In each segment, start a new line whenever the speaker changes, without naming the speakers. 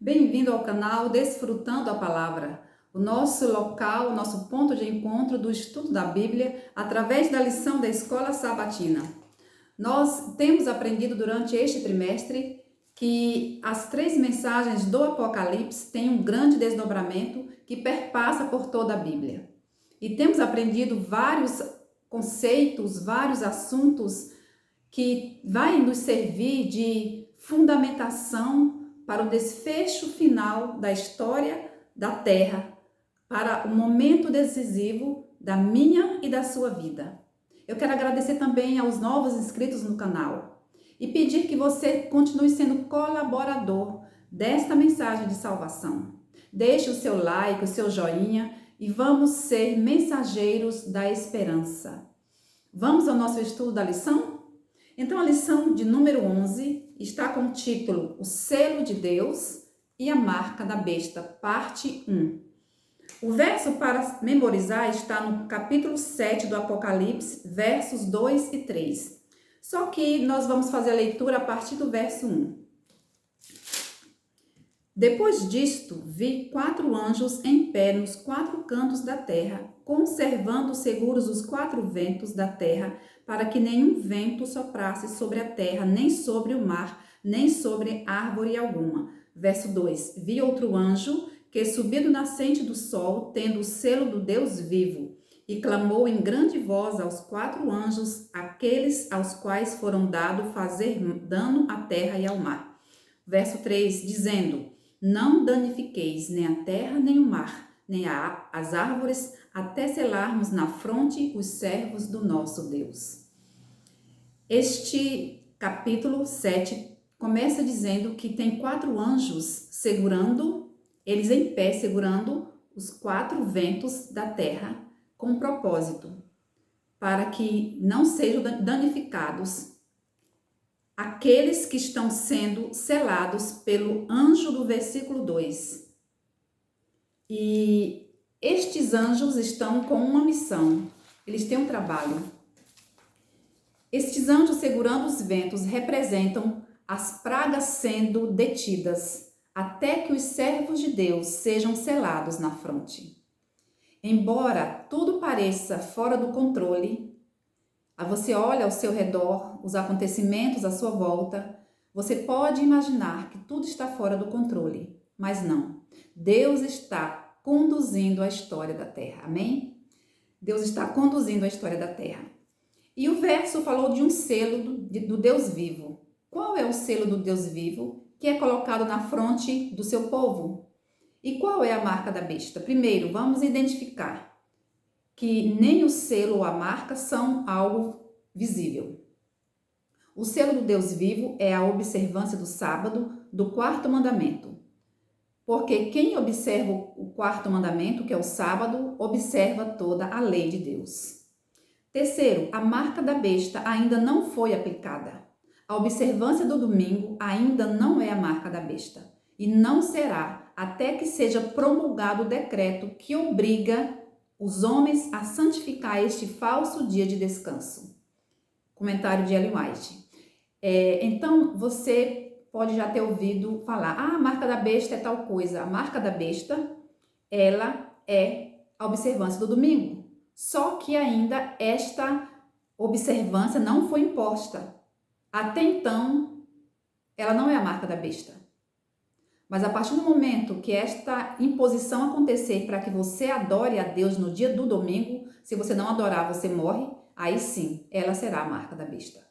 Bem-vindo ao canal Desfrutando a Palavra, o nosso local, o nosso ponto de encontro do estudo da Bíblia através da lição da Escola Sabatina. Nós temos aprendido durante este trimestre que as 3 mensagens do Apocalipse têm um grande desdobramento que perpassa por toda a Bíblia. E temos aprendido vários conceitos, vários assuntos que vai nos servir de fundamentação para o desfecho final da história da Terra, para o momento decisivo da minha e da sua vida. Eu quero agradecer também aos novos inscritos no canal e pedir que você continue sendo colaborador desta mensagem de salvação. Deixe o seu like, o seu joinha e vamos ser mensageiros da esperança. Vamos ao nosso estudo da lição? Então, a lição de número 11 está com o título O Selo de Deus e a Marca da Besta, parte 1. O verso para memorizar está no capítulo 7 do Apocalipse, versos 2 e 3. Só que nós vamos fazer a leitura a partir do verso 1. Depois disto, vi 4 anjos em pé nos 4 cantos da terra, conservando seguros os 4 ventos da terra, para que nenhum vento soprasse sobre a terra, nem sobre o mar, nem sobre árvore alguma. Verso 2. Vi outro anjo que subia do nascente do sol, tendo o selo do Deus vivo, e clamou em grande voz aos 4 anjos, aqueles aos quais foram dado fazer dano à terra e ao mar. Verso 3, dizendo: não danifiqueis nem a terra, nem o mar, nem as árvores, até selarmos na fronte os servos do nosso Deus. Este capítulo 7 começa dizendo que tem 4 anjos segurando, eles em pé, segurando os 4 ventos da terra, com um propósito, para que não sejam danificados aqueles que estão sendo selados pelo anjo do versículo 2. E estes anjos estão com uma missão, eles têm um trabalho. Estes anjos segurando os ventos representam as pragas sendo detidas, até que os servos de Deus sejam selados na fronte. Embora tudo pareça fora do controle, você olha ao seu redor, os acontecimentos à sua volta, você pode imaginar que tudo está fora do controle, mas não. Deus está conduzindo a história da Terra, amém? Deus está conduzindo a história da Terra. E o verso falou de um selo do Deus vivo. Qual é o selo do Deus vivo que é colocado na fronte do seu povo? E qual é a marca da besta? Primeiro, vamos identificar que nem o selo ou a marca são algo visível. O selo do Deus vivo é a observância do sábado, do 4º mandamento. Porque quem observa o 4º mandamento, que é o sábado, observa toda a lei de Deus. Terceiro, a marca da besta ainda não foi aplicada. A observância do domingo ainda não é a marca da besta. E não será até que seja promulgado o decreto que obriga os homens a santificar este falso dia de descanso. Comentário de Ellen White. Então, você pode já ter ouvido falar, a marca da besta é tal coisa. A marca da besta, ela é a observância do domingo. Só que ainda esta observância não foi imposta. Até então, ela não é a marca da besta. Mas a partir do momento que esta imposição acontecer para que você adore a Deus no dia do domingo, se você não adorar, você morre, aí sim, ela será a marca da besta.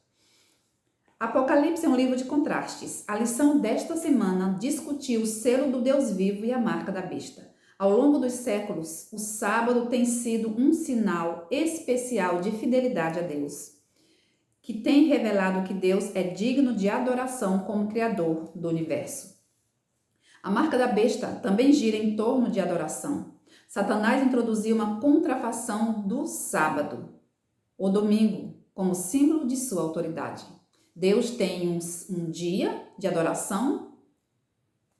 Apocalipse é um livro de contrastes. A lição desta semana discutiu o selo do Deus vivo e a marca da besta. Ao longo dos séculos, o sábado tem sido um sinal especial de fidelidade a Deus, que tem revelado que Deus é digno de adoração como Criador do universo. A marca da besta também gira em torno de adoração. Satanás introduziu uma contrafação do sábado, o domingo, como símbolo de sua autoridade. Deus tem um dia de adoração,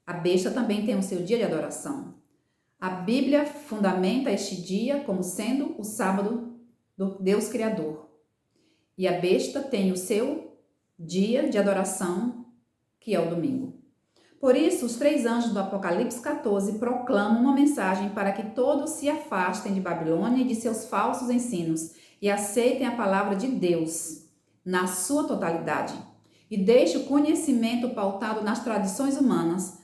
a besta também tem o seu dia de adoração. A Bíblia fundamenta este dia como sendo o sábado do Deus Criador. E a besta tem o seu dia de adoração, que é o domingo. Por isso, os 3 anjos do Apocalipse 14 proclamam uma mensagem para que todos se afastem de Babilônia e de seus falsos ensinos e aceitem a palavra de Deus na sua totalidade e deixem o conhecimento pautado nas tradições humanas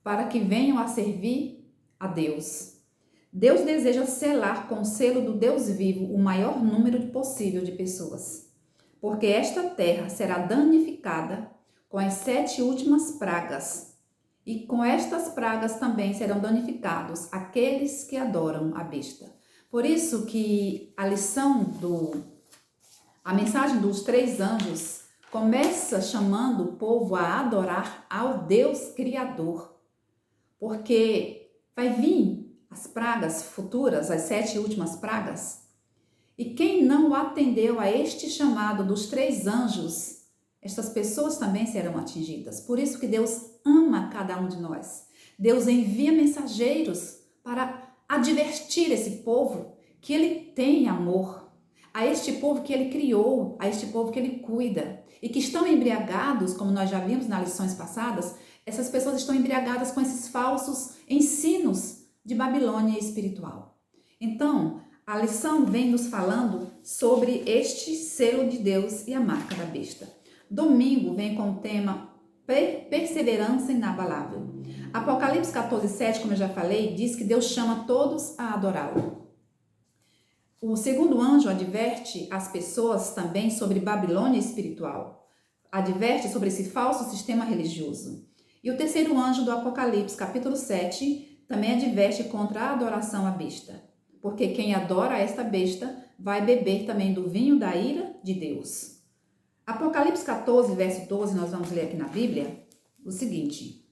para que venham a servir a Deus. Deus deseja selar com o selo do Deus vivo o maior número possível de pessoas, porque esta terra será danificada com as 7 últimas pragas. E com estas pragas também serão danificados aqueles que adoram a besta. Por isso que a mensagem dos 3 anjos começa chamando o povo a adorar ao Deus Criador. Porque vai vir as pragas futuras, as 7 últimas pragas. E quem não atendeu a este chamado dos 3 anjos, estas pessoas também serão atingidas. Por isso que Deus ama cada um de nós. Deus envia mensageiros para advertir esse povo que ele tem amor, a este povo que ele criou, a este povo que ele cuida e que estão embriagados, como nós já vimos nas lições passadas, essas pessoas estão embriagadas com esses falsos ensinos de Babilônia espiritual. Então, a lição vem nos falando sobre este selo de Deus e a marca da besta. Domingo vem com o tema perseverança inabalável. Apocalipse 14:7, como eu já falei, diz que Deus chama todos a adorá-lo. O segundo anjo adverte as pessoas também sobre Babilônia espiritual. Adverte sobre esse falso sistema religioso. E o terceiro anjo do Apocalipse, capítulo 7, também adverte contra a adoração à besta. Porque quem adora esta besta vai beber também do vinho da ira de Deus. Apocalipse 14, verso 12, nós vamos ler aqui na Bíblia o seguinte.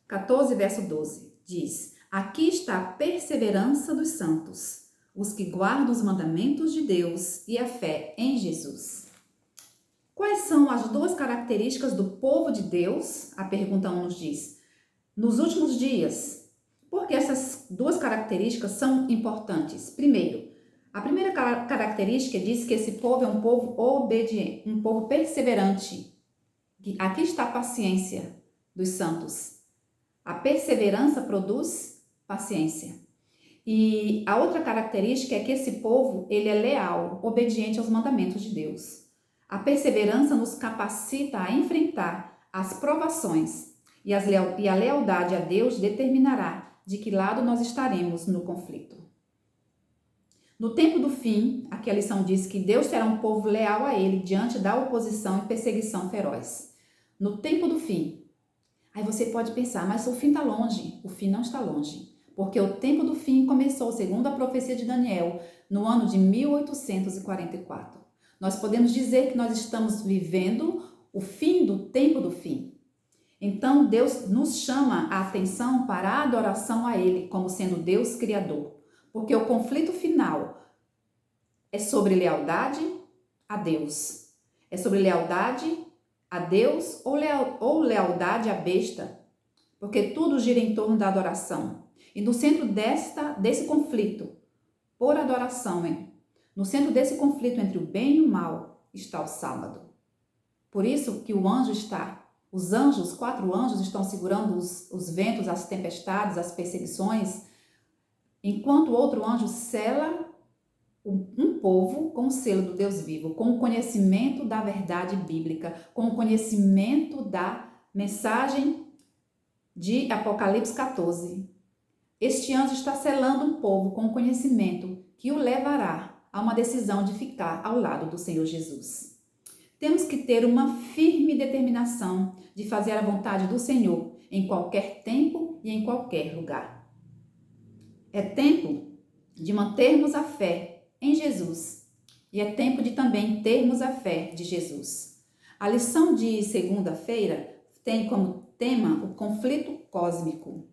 14, verso 12, diz: Aqui está a perseverança dos santos, os que guardam os mandamentos de Deus e a fé em Jesus. Quais são as 2 características do povo de Deus? A pergunta 1 nos diz. Nos últimos dias, porque essas 2 características são importantes. Primeiro, a primeira característica diz que esse povo é um povo obediente, um povo perseverante. Aqui está a paciência dos santos. A perseverança produz paciência. E a outra característica é que esse povo, ele é leal, obediente aos mandamentos de Deus. A perseverança nos capacita a enfrentar as provações e a lealdade a Deus determinará de que lado nós estaremos no conflito. No tempo do fim, aqui a lição diz que Deus terá um povo leal a ele diante da oposição e perseguição feroz. No tempo do fim. Aí você pode pensar, mas o fim está longe. O fim não está longe. Porque o tempo do fim começou, segundo a profecia de Daniel, no ano de 1844. Nós podemos dizer que nós estamos vivendo o fim do tempo do fim. Então, Deus nos chama a atenção para a adoração a Ele como sendo Deus Criador. Porque o conflito final é sobre lealdade a Deus. É sobre lealdade a Deus ou lealdade à besta. Porque tudo gira em torno da adoração. E no centro desse conflito, por adoração, no centro desse conflito entre o bem e o mal, está o sábado. Por isso que os anjos, 4 anjos estão segurando os ventos, as tempestades, as perseguições, enquanto o outro anjo sela um povo com o selo do Deus vivo, com o conhecimento da verdade bíblica, com o conhecimento da mensagem de Apocalipse 14. Este anjo está selando um povo com o conhecimento que o levará a uma decisão de ficar ao lado do Senhor Jesus. Temos que ter uma firme determinação de fazer a vontade do Senhor em qualquer tempo e em qualquer lugar. É tempo de mantermos a fé em Jesus e é tempo de também termos a fé de Jesus. A lição de segunda-feira tem como tema o conflito cósmico.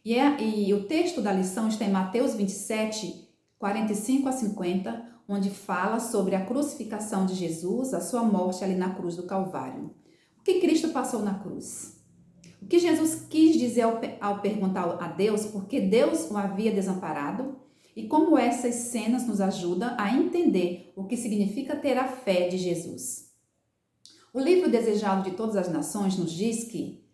E o texto da lição está em Mateus 27, 45 a 50, onde fala sobre a crucificação de Jesus, a sua morte ali na cruz do Calvário. O que Cristo passou na cruz? O que Jesus quis dizer ao perguntar a Deus por que Deus o havia desamparado e como essas cenas nos ajudam a entender o que significa ter a fé de Jesus. O livro Desejado de Todas as Nações nos diz que,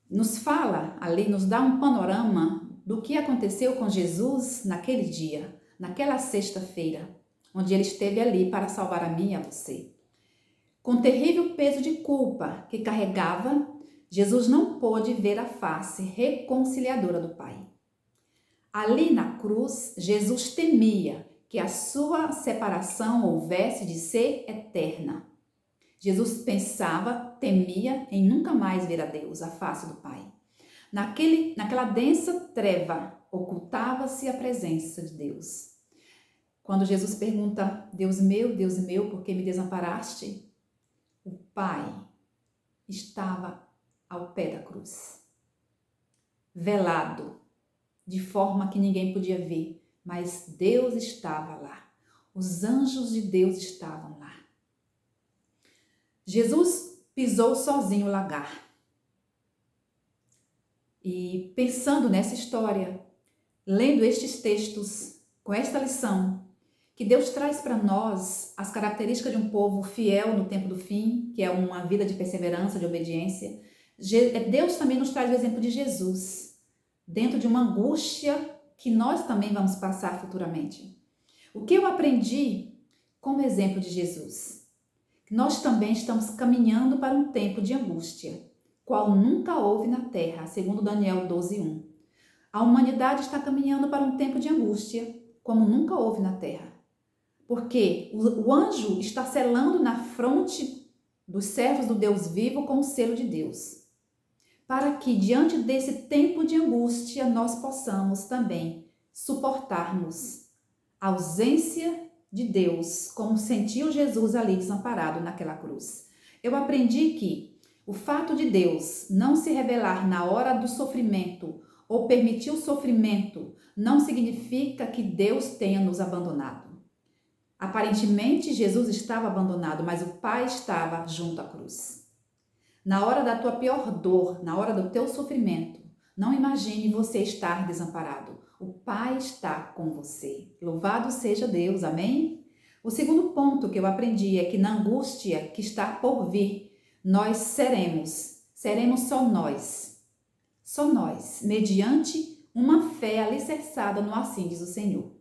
nos fala ali, nos dá um panorama do que aconteceu com Jesus naquele dia, naquela sexta-feira, onde ele esteve ali para salvar a mim e a você. Com terrível peso de culpa que carregava, Jesus não pôde ver a face reconciliadora do Pai. Ali na cruz, Jesus temia que a sua separação houvesse de ser eterna. Jesus pensava, temia em nunca mais ver a Deus, a face do Pai. Naquela densa treva, ocultava-se a presença de Deus. Quando Jesus pergunta, Deus meu, por que me desamparaste? O Pai estava ao pé da cruz, velado, de forma que ninguém podia ver, mas Deus estava lá. Os anjos de Deus estavam lá. Jesus pisou sozinho o lagar. E pensando nessa história, lendo estes textos, com esta lição, que Deus traz para nós as características de um povo fiel no tempo do fim, que é uma vida de perseverança, de obediência. Deus também nos traz o exemplo de Jesus, dentro de uma angústia que nós também vamos passar futuramente. O que eu aprendi com o exemplo de Jesus? Nós também estamos caminhando para um tempo de angústia, qual nunca houve na terra, segundo Daniel 12:1. A humanidade está caminhando para um tempo de angústia, como nunca houve na terra. Porque o anjo está selando na fronte dos servos do Deus vivo com o selo de Deus. Para que, diante desse tempo de angústia, nós possamos também suportarmos a ausência de Deus, como sentiu Jesus ali desamparado naquela cruz. Eu aprendi que o fato de Deus não se revelar na hora do sofrimento ou permitir o sofrimento não significa que Deus tenha nos abandonado. Aparentemente, Jesus estava abandonado, mas o Pai estava junto à cruz. Na hora da tua pior dor, na hora do teu sofrimento, não imagine você estar desamparado. O Pai está com você. Louvado seja Deus, amém? O segundo ponto que eu aprendi é que na angústia que está por vir, nós seremos só nós, mediante uma fé alicerçada no assim diz o Senhor.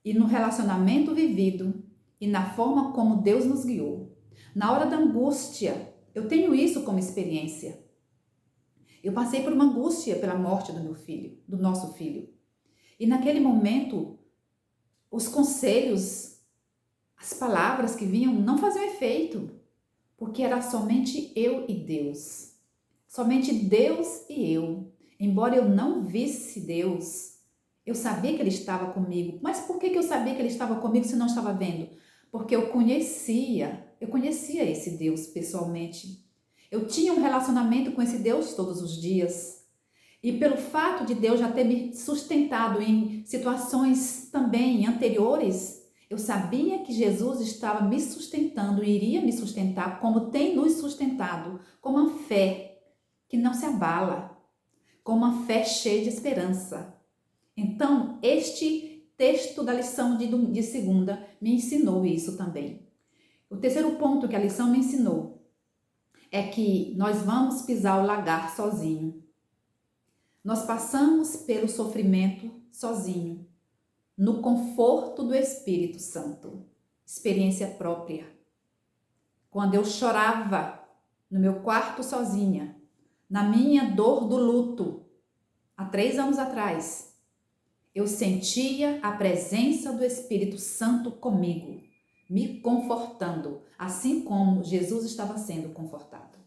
E no relacionamento vivido e na forma como Deus nos guiou. Na hora da angústia, eu tenho isso como experiência. Eu passei por uma angústia pela morte do meu filho, do nosso filho. E naquele momento, os conselhos, as palavras que vinham não faziam efeito, porque era somente eu e Deus. Somente Deus e eu. Embora eu não visse Deus, eu sabia que Ele estava comigo. Mas por que eu sabia que Ele estava comigo se não estava vendo? Porque eu conhecia esse Deus pessoalmente. Eu tinha um relacionamento com esse Deus todos os dias. E pelo fato de Deus já ter me sustentado em situações também anteriores, eu sabia que Jesus estava me sustentando e iria me sustentar como tem nos sustentado, com uma fé que não se abala, com uma fé cheia de esperança. Então, este texto da lição de segunda me ensinou isso também. O terceiro ponto que a lição me ensinou é que nós vamos pisar o lagar sozinho. Nós passamos pelo sofrimento sozinho, no conforto do Espírito Santo. Experiência própria. Quando eu chorava no meu quarto sozinha, na minha dor do luto, há 3 anos atrás, eu sentia a presença do Espírito Santo comigo, me confortando, assim como Jesus estava sendo confortado.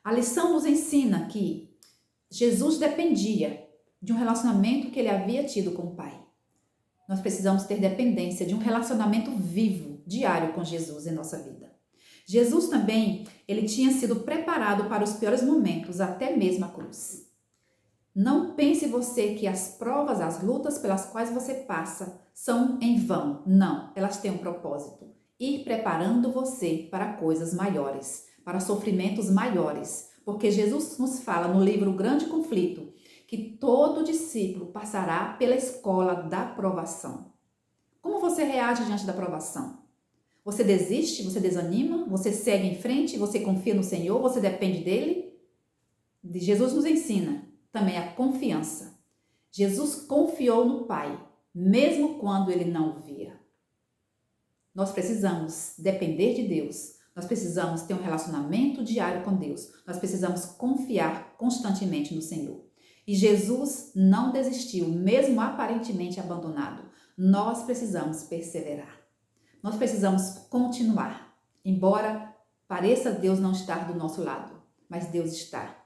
A lição nos ensina que Jesus dependia de um relacionamento que ele havia tido com o Pai. Nós precisamos ter dependência de um relacionamento vivo, diário com Jesus em nossa vida. Jesus também, ele tinha sido preparado para os piores momentos, até mesmo a cruz. Não pense você que as provas, as lutas pelas quais você passa são em vão. Não, elas têm um propósito. Ir preparando você para coisas maiores, para sofrimentos maiores. Porque Jesus nos fala no livro O Grande Conflito que todo discípulo passará pela escola da provação. Como você reage diante da provação? Você desiste? Você desanima? Você segue em frente? Você confia no Senhor? Você depende dele? Jesus nos ensina também a confiança. Jesus confiou no Pai, mesmo quando ele não o via. Nós precisamos depender de Deus. Nós precisamos ter um relacionamento diário com Deus. Nós precisamos confiar constantemente no Senhor. E Jesus não desistiu, mesmo aparentemente abandonado. Nós precisamos perseverar. Nós precisamos continuar. Embora pareça Deus não estar do nosso lado, mas Deus está.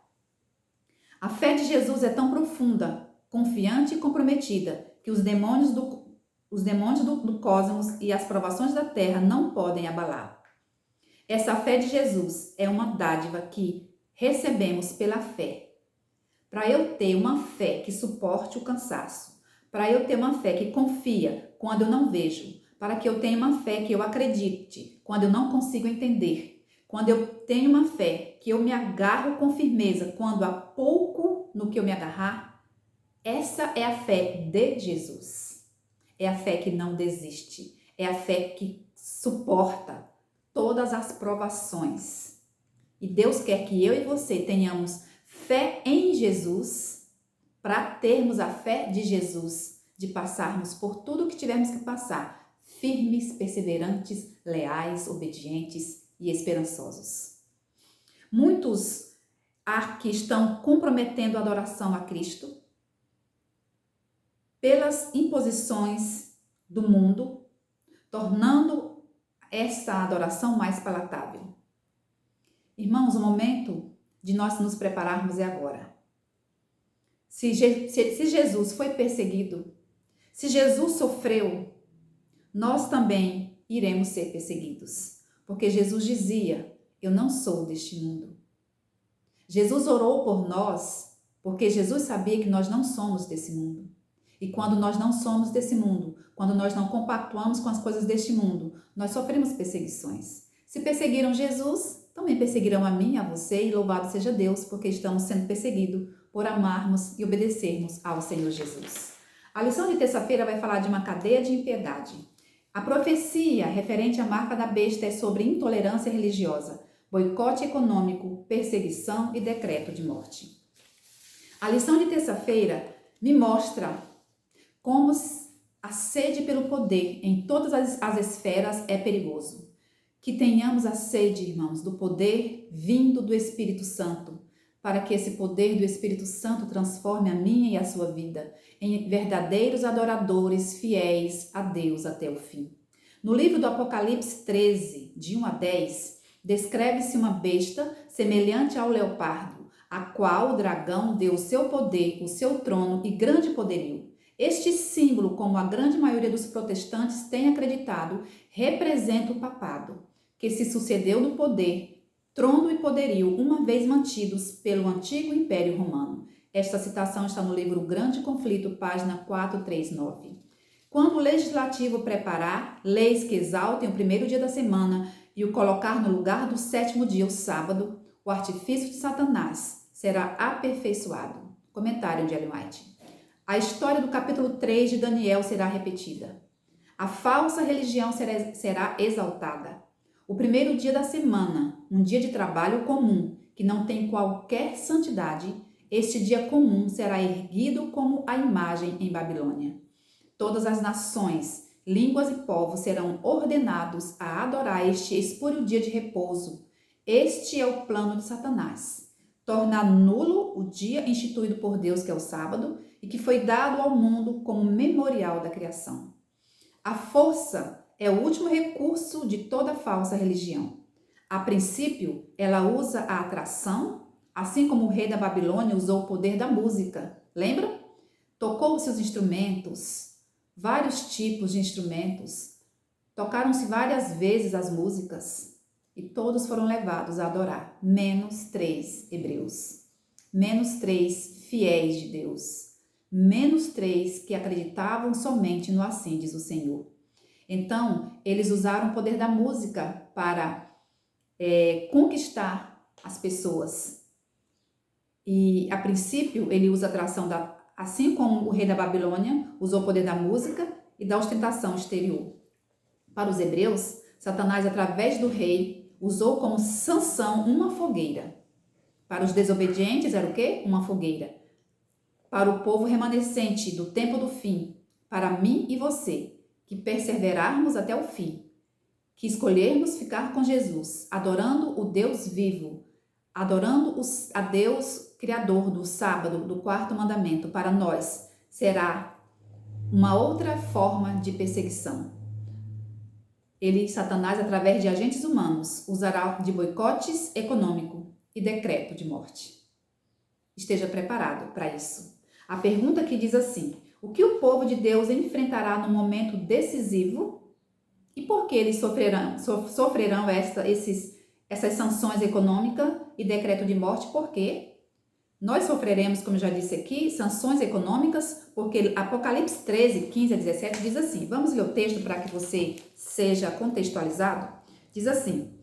A fé de Jesus é tão profunda, confiante e comprometida que os demônios do cosmos e as provações da terra não podem abalar. Essa fé de Jesus é uma dádiva que recebemos pela fé. Para eu ter uma fé que suporte o cansaço, para eu ter uma fé que confia quando eu não vejo, para que eu tenha uma fé que eu acredite quando eu não consigo entender, quando eu tenho uma fé que eu me agarro com firmeza quando há pouco no que eu me agarrar, essa é a fé de Jesus. É a fé que não desiste, é a fé que suporta todas as provações. E Deus quer que eu e você tenhamos fé em Jesus para termos a fé de Jesus, de passarmos por tudo o que tivermos que passar, firmes, perseverantes, leais, obedientes e esperançosos. Muitos que estão comprometendo a adoração a Cristo pelas imposições do mundo, tornando essa adoração mais palatável. Irmãos, o momento de nós nos prepararmos é agora. Se Jesus foi perseguido, se Jesus sofreu, nós também iremos ser perseguidos. Porque Jesus dizia, eu não sou deste mundo. Jesus orou por nós, porque Jesus sabia que nós não somos desse mundo. E quando nós não somos desse mundo, quando nós não compactuamos com as coisas deste mundo, nós sofremos perseguições. Se perseguiram Jesus, também perseguirão a mim, a você, e louvado seja Deus, porque estamos sendo perseguidos por amarmos e obedecermos ao Senhor Jesus. A lição de terça-feira vai falar de uma cadeia de impiedade. A profecia referente à marca da besta é sobre intolerância religiosa, boicote econômico, perseguição e decreto de morte. A lição de terça-feira me mostra como a sede pelo poder em todas as esferas é perigoso. Que tenhamos a sede, irmãos, do poder vindo do Espírito Santo, para que esse poder do Espírito Santo transforme a minha e a sua vida em verdadeiros adoradores fiéis a Deus até o fim. No livro do Apocalipse 13, de 1 a 10, descreve-se uma besta semelhante ao leopardo, a qual o dragão deu o seu poder, o seu trono e grande poderio. Este símbolo, como a grande maioria dos protestantes tem acreditado, representa o papado, que se sucedeu no poder, trono e poderio, uma vez mantidos pelo antigo Império Romano. Esta citação está no livro Grande Conflito, página 439. Quando o legislativo preparar leis que exaltem o primeiro dia da semana e o colocar no lugar do sétimo dia, o sábado, o artifício de Satanás será aperfeiçoado. Comentário de Ellen White. A história do capítulo 3 de Daniel será repetida. A falsa religião será exaltada. O primeiro dia da semana, um dia de trabalho comum, que não tem qualquer santidade, este dia comum será erguido como a imagem em Babilônia. Todas as nações, línguas e povos serão ordenados a adorar este espúrio dia de repouso. Este é o plano de Satanás. Tornar nulo o dia instituído por Deus, que é o sábado, e que foi dado ao mundo como memorial da criação. A força é o último recurso de toda falsa religião. A princípio, ela usa a atração, assim como o rei da Babilônia usou o poder da música. Lembra? Tocou seus instrumentos, vários tipos de instrumentos. Tocaram-se várias vezes as músicas e todos foram levados a adorar, menos 3 hebreus, menos 3 fiéis de Deus. Menos 3 que acreditavam somente no assim diz o Senhor. Então, eles usaram o poder da música para conquistar as pessoas. E, a princípio, ele usa a atração, assim como o rei da Babilônia usou o poder da música e da ostentação exterior. Para os hebreus, Satanás, através do rei, usou como sanção uma fogueira. Para os desobedientes era o quê? Uma fogueira. Para o povo remanescente do tempo do fim, para mim e você, que perseverarmos até o fim, que escolhermos ficar com Jesus, adorando o Deus vivo, adorando a Deus Criador do sábado, do quarto mandamento, para nós será uma outra forma de perseguição. Satanás, através de agentes humanos, usará de boicotes econômico e decreto de morte. Esteja preparado para isso. A pergunta que diz assim: o que o povo de Deus enfrentará no momento decisivo e por que eles sofrerão essas sanções econômicas e decreto de morte? Por quê? Nós sofreremos, como já disse aqui, sanções econômicas, porque Apocalipse 13, 15 a 17 diz assim, vamos ler o texto para que você seja contextualizado? Diz assim: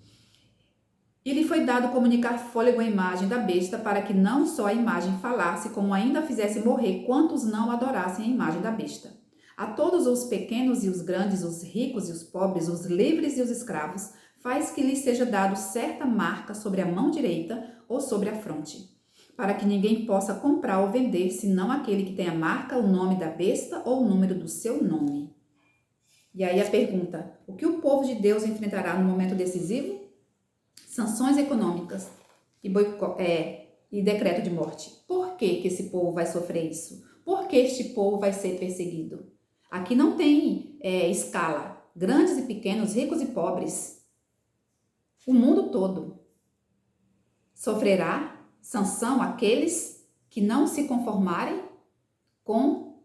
e lhe foi dado comunicar fôlego à imagem da besta, para que não só a imagem falasse, como ainda fizesse morrer quantos não adorassem a imagem da besta. A todos os pequenos e os grandes, os ricos e os pobres, os livres e os escravos, faz que lhes seja dado certa marca sobre a mão direita ou sobre a fronte, para que ninguém possa comprar ou vender, senão aquele que tem a marca, o nome da besta ou o número do seu nome. E aí a pergunta: o que o povo de Deus enfrentará no momento decisivo? Sanções econômicas e decreto de morte. Por que esse povo vai sofrer isso? Por que este povo vai ser perseguido? Aqui não tem escala. Grandes e pequenos, ricos e pobres. O mundo todo sofrerá sanção aqueles que não se conformarem com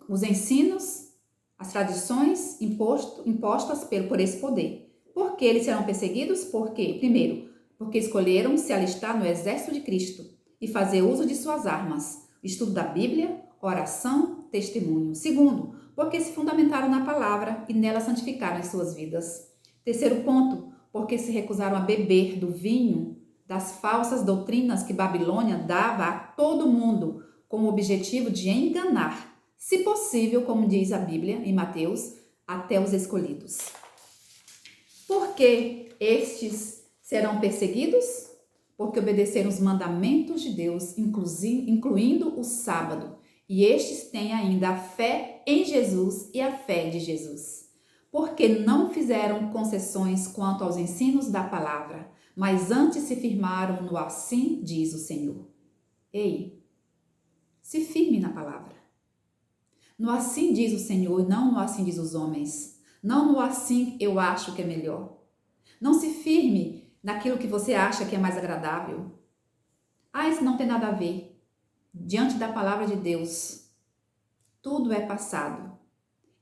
os ensinos, as tradições impostas por esse poder. Por que eles serão perseguidos? Porque, primeiro, porque escolheram se alistar no exército de Cristo e fazer uso de suas armas, estudo da Bíblia, oração, testemunho. Segundo, porque se fundamentaram na palavra e nela santificaram as suas vidas. Terceiro ponto, porque se recusaram a beber do vinho das falsas doutrinas que Babilônia dava a todo mundo, com o objetivo de enganar, se possível, como diz a Bíblia em Mateus, até os escolhidos. Por que estes serão perseguidos? Porque obedeceram os mandamentos de Deus, incluindo o sábado, e estes têm ainda a fé em Jesus e a fé de Jesus. Porque não fizeram concessões quanto aos ensinos da palavra, mas antes se firmaram no assim diz o Senhor. Ei, se firme na palavra. No assim diz o Senhor, não no assim diz os homens. Não no assim eu acho que é melhor. Não se firme naquilo que você acha que é mais agradável. Isso não tem nada a ver. Diante da palavra de Deus, tudo é passado.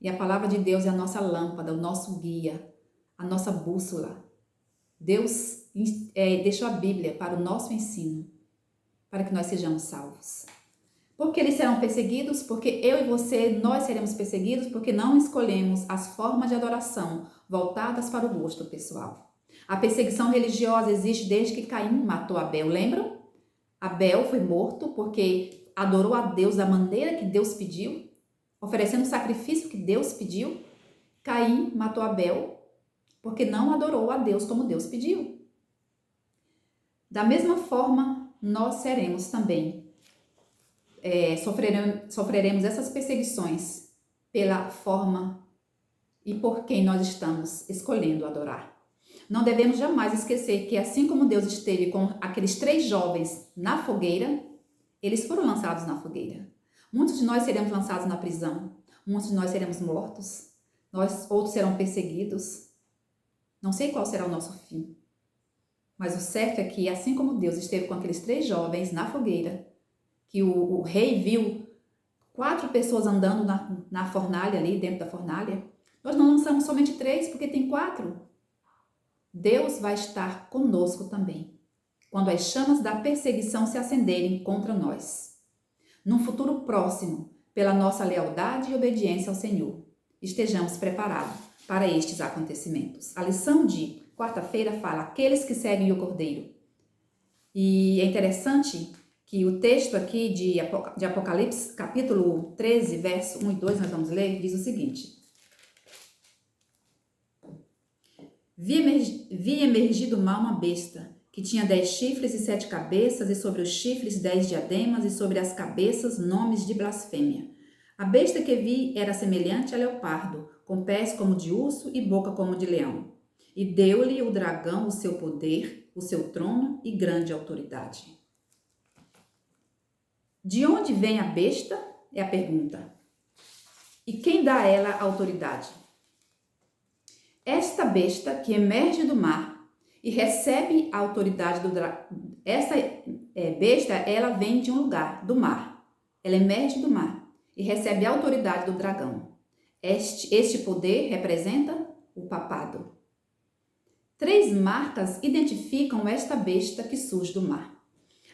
E a palavra de Deus é a nossa lâmpada, o nosso guia, a nossa bússola. Deus deixou a Bíblia para o nosso ensino, para que nós sejamos salvos. Porque eles serão perseguidos? Porque eu e você, nós seremos perseguidos porque não escolhemos as formas de adoração voltadas para o gosto pessoal. A perseguição religiosa existe desde que Caim matou Abel, lembram? Abel foi morto porque adorou a Deus da maneira que Deus pediu, oferecendo o sacrifício que Deus pediu. Caim matou Abel porque não adorou a Deus como Deus pediu. Da mesma forma, nós seremos também, sofreremos essas perseguições pela forma e por quem nós estamos escolhendo adorar. Não devemos jamais esquecer que assim como Deus esteve com aqueles 3 jovens na fogueira, eles foram lançados na fogueira. Muitos de nós seremos lançados na prisão, muitos de nós seremos mortos, outros serão perseguidos. Não sei qual será o nosso fim. Mas o certo é que, assim como Deus esteve com aqueles 3 jovens na fogueira, que o rei viu 4 pessoas andando na fornalha ali, dentro da fornalha, nós não lançamos somente 3, porque tem 4. Deus vai estar conosco também, quando as chamas da perseguição se acenderem contra nós. Num futuro próximo, pela nossa lealdade e obediência ao Senhor, estejamos preparados para estes acontecimentos. A lição de quarta-feira fala aqueles que seguem o Cordeiro. E é interessante que o texto aqui de Apocalipse, capítulo 13, verso 1 e 2, nós vamos ler, diz o seguinte: Vi emergir do mar uma besta, que tinha 10 chifres e 7 cabeças, e sobre os chifres 10 diademas, e sobre as cabeças nomes de blasfêmia. A besta que vi era semelhante a leopardo, com pés como de urso e boca como de leão. E deu-lhe o dragão o seu poder, o seu trono e grande autoridade. De onde vem a besta? É a pergunta. E quem dá a ela a autoridade? Esta besta que emerge do mar e recebe a autoridade do dragão. Essa besta, ela vem de um lugar, do mar. Ela emerge do mar e recebe a autoridade do dragão. Este poder representa o papado. 3 marcas identificam esta besta que surge do mar.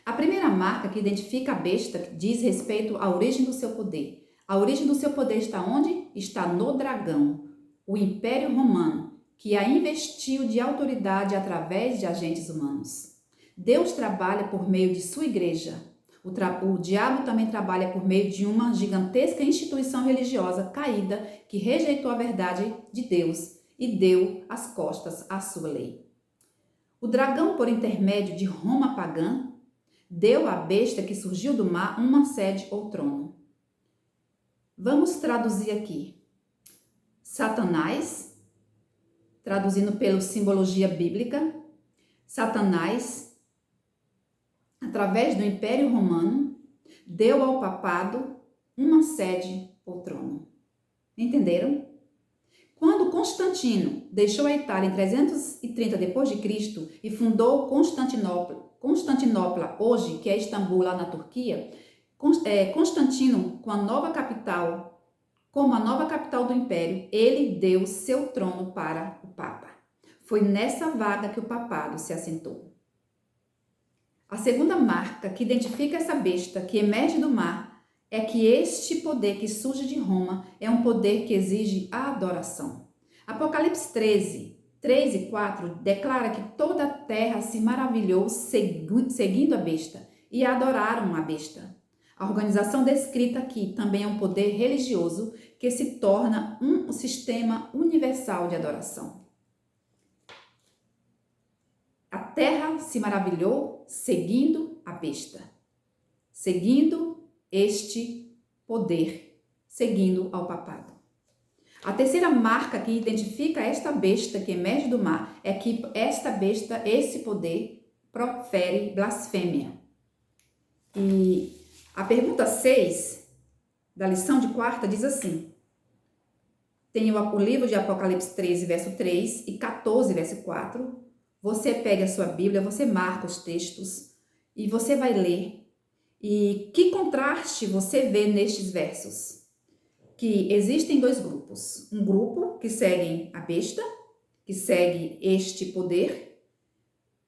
A primeira marca que identifica a besta diz respeito à origem do seu poder. A origem do seu poder está onde? Está no dragão, o Império Romano, que a investiu de autoridade através de agentes humanos. Deus trabalha por meio de sua igreja. O diabo também trabalha por meio de uma gigantesca instituição religiosa caída que rejeitou a verdade de Deus e deu as costas à sua lei. O dragão, por intermédio de Roma pagã, deu à besta que surgiu do mar uma sede ou trono. Vamos traduzir aqui. Satanás, traduzindo pela simbologia bíblica, Satanás, através do Império Romano, deu ao papado uma sede ou trono. Entenderam? Quando Constantino deixou a Itália em 330 d.C. e fundou Constantinopla, hoje, que é Istambul, lá na Turquia, Constantino, como a nova capital do império, ele deu seu trono para o Papa. Foi nessa vaga que o papado se assentou. A segunda marca que identifica essa besta que emerge do mar é que este poder que surge de Roma é um poder que exige a adoração. Apocalipse 13, 3 e 4 declara que toda a terra se maravilhou seguindo a besta e adoraram a besta. A organização descrita aqui também é um poder religioso que se torna um sistema universal de adoração. A terra se maravilhou seguindo a besta, seguindo este poder, seguindo ao papado. A terceira marca que identifica esta besta que emerge do mar é que esta besta, esse poder, profere blasfêmia. E a pergunta 6 da lição de quarta diz assim: tem o livro de Apocalipse 13, verso 3 e 14, verso 4. Você pega a sua Bíblia, você marca os textos e você vai ler. E que contraste você vê nestes versos? Que existem 2 grupos. Um grupo que segue a besta, que segue este poder,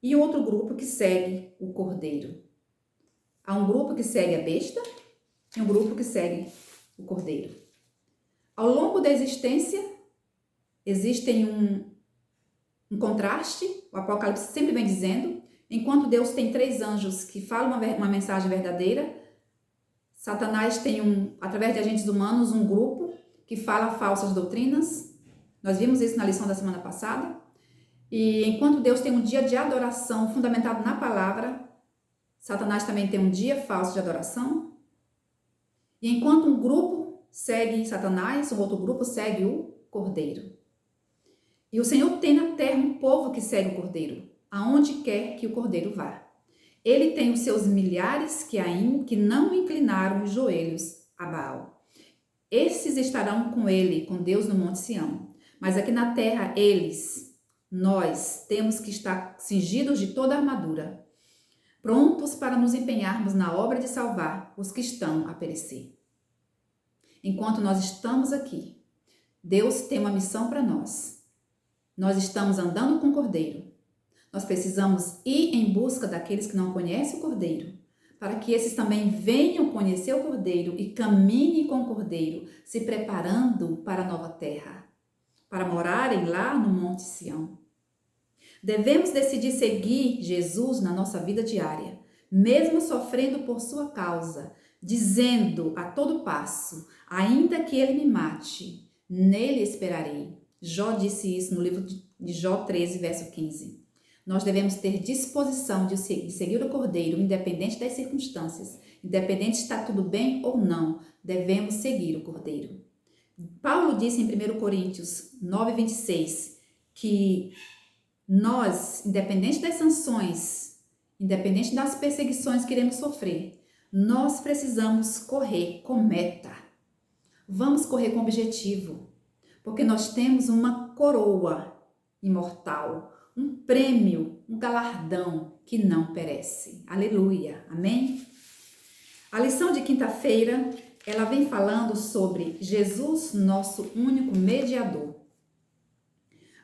e outro grupo que segue o cordeiro. Há um grupo que segue a besta e um grupo que segue o cordeiro. Ao longo da existência, existem um contraste. O Apocalipse sempre vem dizendo, enquanto Deus tem 3 anjos que falam uma mensagem verdadeira, Satanás tem, através de agentes humanos, um grupo que fala falsas doutrinas. Nós vimos isso na lição da semana passada. E enquanto Deus tem um dia de adoração fundamentado na palavra, Satanás também tem um dia falso de adoração. E enquanto um grupo segue Satanás, o outro grupo segue o Cordeiro. E o Senhor tem na terra um povo que segue o Cordeiro, aonde quer que o Cordeiro vá. Ele tem os seus milhares que não inclinaram os joelhos a Baal. Esses estarão com ele, com Deus no Monte Sião. Mas aqui na terra, nós temos que estar cingidos de toda a armadura, prontos para nos empenharmos na obra de salvar os que estão a perecer. Enquanto nós estamos aqui, Deus tem uma missão para nós. Nós estamos andando com o Cordeiro. Nós precisamos ir em busca daqueles que não conhecem o Cordeiro, para que esses também venham conhecer o Cordeiro e caminhem com o Cordeiro, se preparando para a nova terra, para morarem lá no Monte Sião. Devemos decidir seguir Jesus na nossa vida diária, mesmo sofrendo por sua causa, dizendo a todo passo, ainda que ele me mate, nele esperarei. Jó disse isso no livro de Jó 13, verso 15. Nós devemos ter disposição de seguir o Cordeiro, independente das circunstâncias, independente se está tudo bem ou não, devemos seguir o Cordeiro. Paulo disse em 1 Coríntios 9, 26, que nós, independente das sanções, independente das perseguições que iremos sofrer, nós precisamos correr com meta. Vamos correr com objetivo, porque nós temos uma coroa imortal, um prêmio, um galardão que não perece. Aleluia, amém? A lição de quinta-feira, ela vem falando sobre Jesus, nosso único mediador.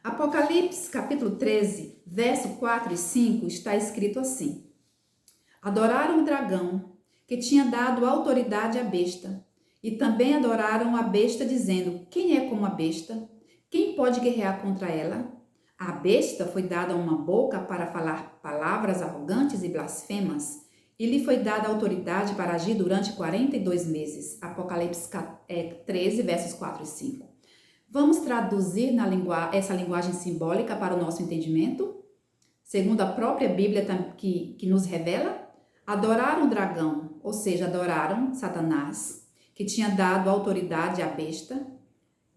Apocalipse, capítulo 13, verso 4 e 5, está escrito assim: Adoraram o dragão, que tinha dado autoridade à besta, e também adoraram a besta, dizendo: Quem é como a besta? Quem pode guerrear contra ela? A besta foi dada uma boca para falar palavras arrogantes e blasfemas, e lhe foi dada autoridade para agir durante 42 meses. Apocalipse 13, versos 4 e 5. Vamos traduzir essa linguagem simbólica para o nosso entendimento? Segundo a própria Bíblia que nos revela, adoraram o dragão, ou seja, adoraram Satanás, que tinha dado autoridade à besta,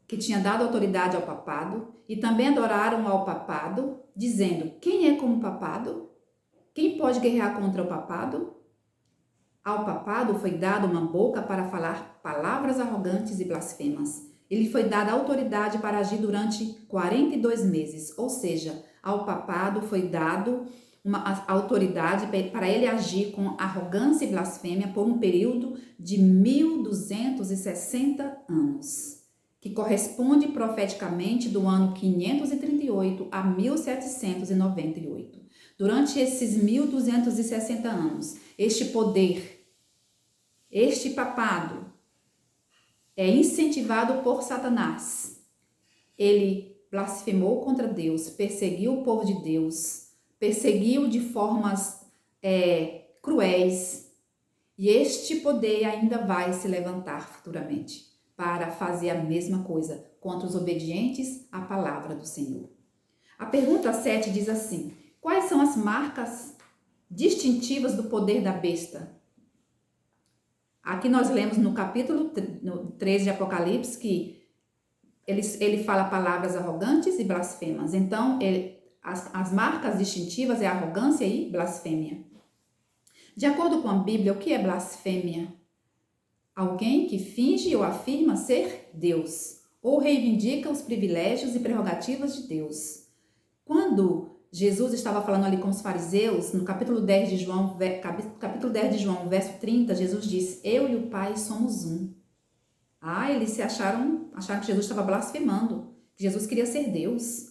que tinha dado autoridade ao papado, e também adoraram ao papado, dizendo: Quem é como o papado? Quem pode guerrear contra o papado? Ao papado foi dada uma boca para falar palavras arrogantes e blasfemas. Ele foi dada autoridade para agir durante 42 meses, ou seja, ao papado foi dado uma autoridade para ele agir com arrogância e blasfêmia por um período de 1260 anos, que corresponde profeticamente do ano 538 a 1798. Durante esses 1260 anos, este poder, este papado, é incentivado por Satanás. Ele blasfemou contra Deus, perseguiu o povo de Deus, perseguiu de formas cruéis, e este poder ainda vai se levantar futuramente para fazer a mesma coisa contra os obedientes à palavra do Senhor. A pergunta 7 diz assim: quais são as marcas distintivas do poder da besta? Aqui nós lemos no capítulo 13 de Apocalipse que ele fala palavras arrogantes e blasfemas. Então, as marcas distintivas é arrogância e blasfêmia. De acordo com a Bíblia, o que é blasfêmia? Alguém que finge ou afirma ser Deus, ou reivindica os privilégios e prerrogativas de Deus. Quando Jesus estava falando ali com os fariseus, no capítulo 10 de João, verso 30, Jesus disse: Eu e o Pai somos um. Eles acharam que Jesus estava blasfemando, que Jesus queria ser Deus,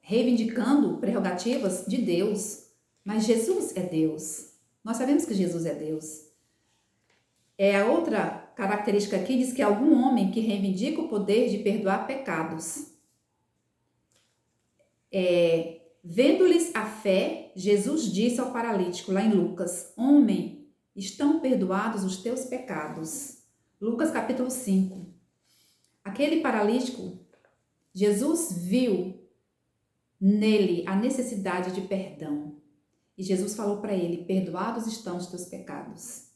reivindicando prerrogativas de Deus. Mas Jesus é Deus. Nós sabemos que Jesus é Deus. A outra característica aqui diz que é algum homem que reivindica o poder de perdoar pecados. Vendo-lhes a fé, Jesus disse ao paralítico, lá em Lucas: Homem, estão perdoados os teus pecados. Lucas capítulo 5. Aquele paralítico, Jesus viu nele a necessidade de perdão. E Jesus falou para ele: perdoados estão os teus pecados.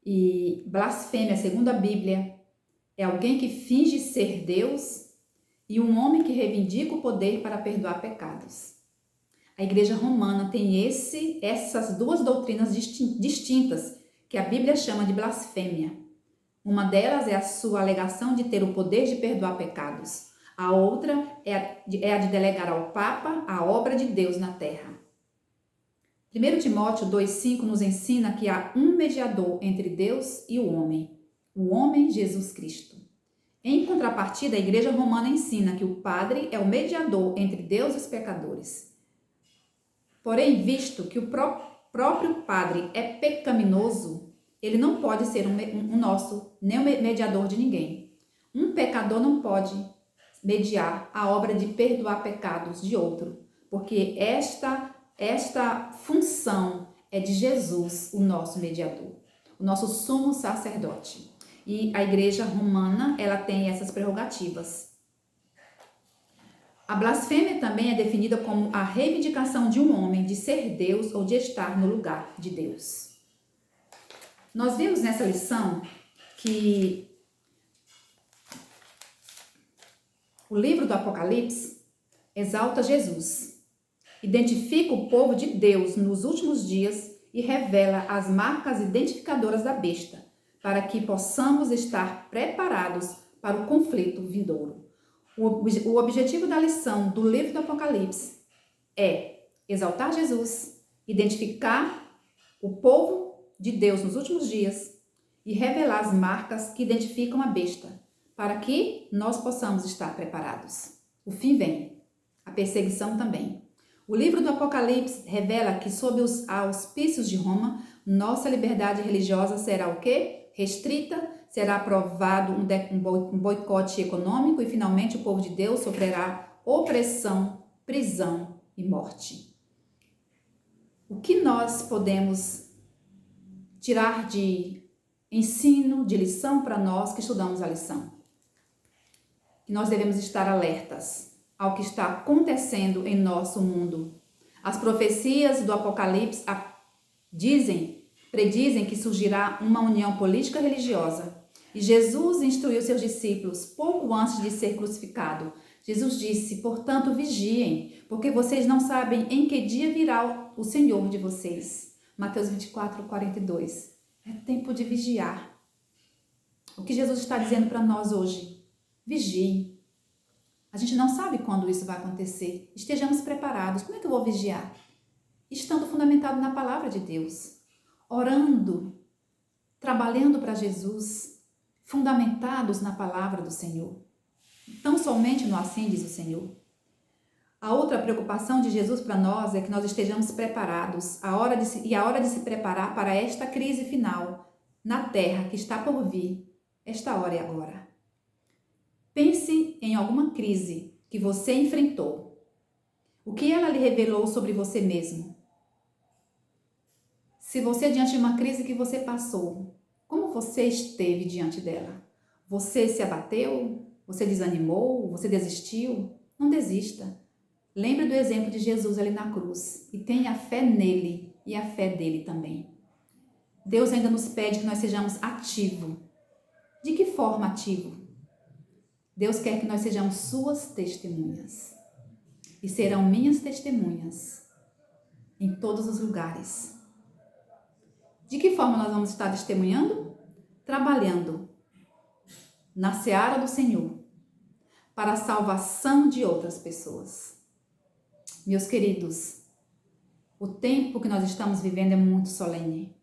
E blasfêmia, segundo a Bíblia, é alguém que finge ser Deus e um homem que reivindica o poder para perdoar pecados. A Igreja Romana tem essas duas doutrinas distintas que a Bíblia chama de blasfêmia. Uma delas é a sua alegação de ter o poder de perdoar pecados. A outra é a de delegar ao Papa a obra de Deus na terra. 1 Timóteo 2,5 nos ensina que há um mediador entre Deus e o homem Jesus Cristo. Em contrapartida, a Igreja Romana ensina que o Padre é o mediador entre Deus e os pecadores. Porém, visto que o próprio Padre é pecaminoso, ele não pode ser nem um mediador de ninguém. Um pecador não pode mediar a obra de perdoar pecados de outro, porque esta função é de Jesus, o nosso mediador, o nosso sumo sacerdote. E a Igreja Romana, ela tem essas prerrogativas. A blasfêmia também é definida como a reivindicação de um homem de ser Deus ou de estar no lugar de Deus. Nós vimos nessa lição que o livro do Apocalipse exalta Jesus, identifica o povo de Deus nos últimos dias e revela as marcas identificadoras da besta, para que possamos estar preparados para o conflito vindouro. O objetivo da lição do livro do Apocalipse é exaltar Jesus, identificar o povo de Deus nos últimos dias e revelar as marcas que identificam a besta, para que nós possamos estar preparados. O fim vem, a perseguição também. O livro do Apocalipse revela que sob os auspícios de Roma, nossa liberdade religiosa será o quê? Restrita, será aprovado um boicote econômico e finalmente o povo de Deus sofrerá opressão, prisão e morte. O que nós podemos tirar de ensino, de lição para nós que estudamos a lição? Que nós devemos estar alertas ao que está acontecendo em nosso mundo. As profecias do Apocalipse predizem que surgirá uma união política religiosa. E Jesus instruiu seus discípulos pouco antes de ser crucificado. Jesus disse, portanto, vigiem, porque vocês não sabem em que dia virá o Senhor de vocês. Mateus 24, 42. É tempo de vigiar. O que Jesus está dizendo para nós hoje? Vigiem. A gente não sabe quando isso vai acontecer. Estejamos preparados. Como é que eu vou vigiar? Estando fundamentado na palavra de Deus. Orando. Trabalhando para Jesus. Fundamentados na palavra do Senhor. Tão somente no assim diz o Senhor. A outra preocupação de Jesus para nós é que nós estejamos preparados. A hora de se preparar para esta crise final na terra que está por vir. Esta hora é agora. Pense em alguma crise que você enfrentou. O que ela lhe revelou sobre você mesmo? Se você, diante de uma crise que você passou, como você esteve diante dela? Você se abateu? Você desanimou? Você desistiu? Não desista. Lembre do exemplo de Jesus ali na cruz e tenha fé nele e a fé dele também. Deus ainda nos pede que nós sejamos ativos. De que forma ativo? Deus quer que nós sejamos suas testemunhas. E serão minhas testemunhas em todos os lugares. De que forma nós vamos estar testemunhando? Trabalhando na seara do Senhor para a salvação de outras pessoas. Meus queridos, o tempo que nós estamos vivendo é muito solene.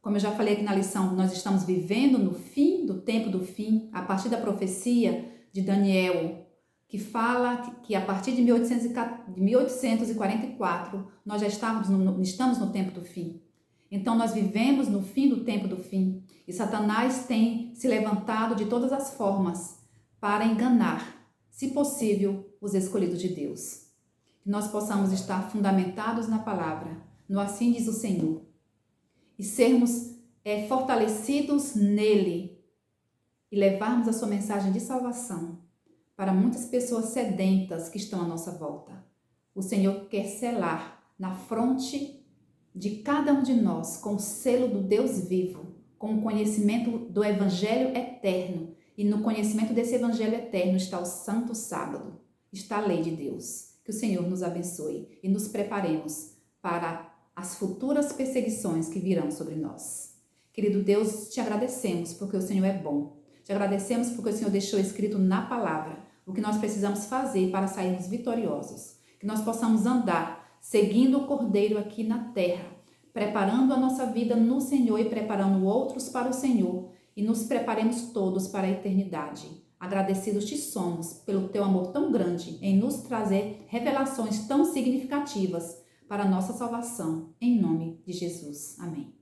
Como eu já falei aqui na lição, nós estamos vivendo no fim do tempo do fim, a partir da profecia de Daniel, que fala que a partir de 1844 nós já estamos no tempo do fim. Então nós vivemos no fim do tempo do fim e Satanás tem se levantado de todas as formas para enganar, se possível, os escolhidos de Deus. Que nós possamos estar fundamentados na palavra, no assim diz o Senhor, e sermos fortalecidos nele e levarmos a sua mensagem de salvação para muitas pessoas sedentas que estão à nossa volta. O Senhor quer selar na fronte de cada um de nós com o selo do Deus vivo, com o conhecimento do Evangelho eterno. E no conhecimento desse Evangelho eterno está o Santo Sábado, está a lei de Deus. Que o Senhor nos abençoe e nos preparemos para as futuras perseguições que virão sobre nós. Querido Deus, te agradecemos porque o Senhor é bom. Te agradecemos porque o Senhor deixou escrito na palavra o que nós precisamos fazer para sairmos vitoriosos. Que nós possamos andar seguindo o Cordeiro aqui na terra, preparando a nossa vida no Senhor e preparando outros para o Senhor, e nos preparemos todos para a eternidade. Agradecidos te somos pelo teu amor tão grande em nos trazer revelações tão significativas para a nossa salvação. Em nome de Jesus. Amém.